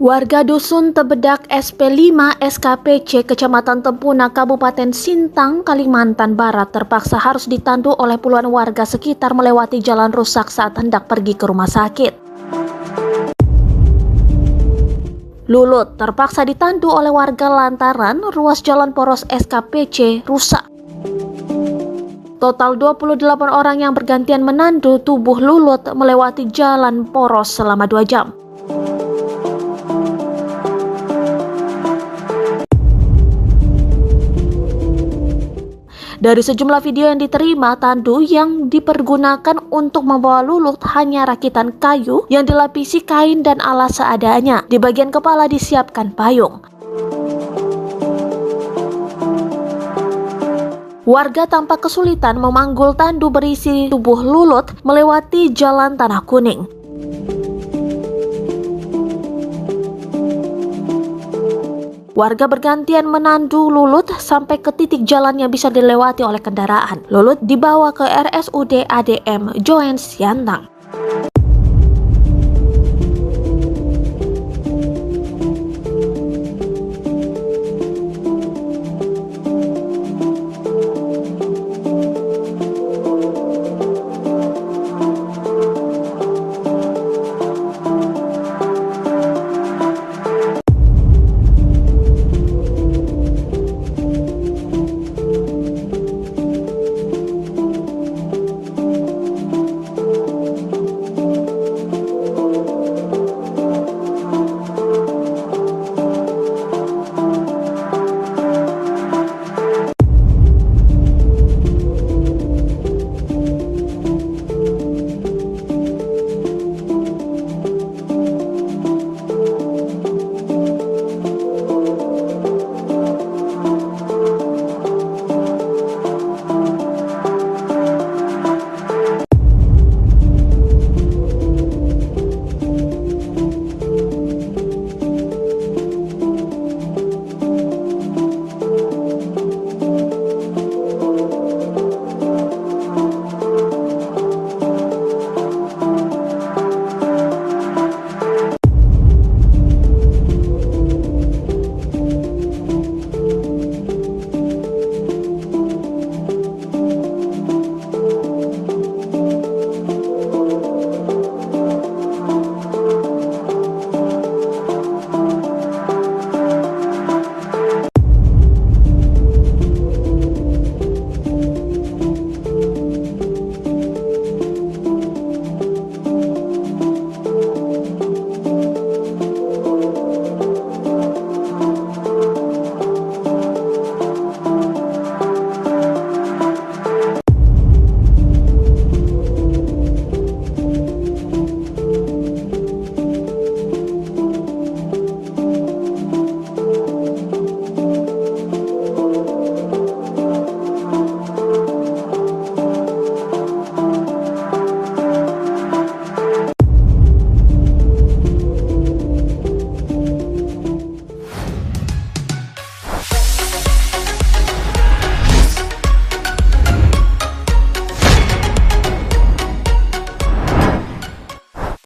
Warga Dusun Tebedak SP5 SKPC Kecamatan Tempuna Kabupaten Sintang, Kalimantan Barat terpaksa harus ditandu oleh puluhan warga sekitar melewati jalan rusak saat hendak pergi ke rumah sakit. Lulut terpaksa ditandu oleh warga lantaran ruas jalan poros SKPC rusak. Total 28 orang yang bergantian menandu tubuh Lulut melewati jalan poros selama 2 jam. Dari sejumlah video yang diterima, tandu yang dipergunakan untuk membawa Lulut hanya rakitan kayu yang dilapisi kain dan alas seadanya. Di bagian kepala disiapkan payung. Warga tampak kesulitan memanggul tandu berisi tubuh Lulut melewati jalan tanah kuning. Warga bergantian menandu Lulut sampai ke titik jalan yang bisa dilewati oleh kendaraan. Lulut dibawa ke RSUD ADM Joen Siantang.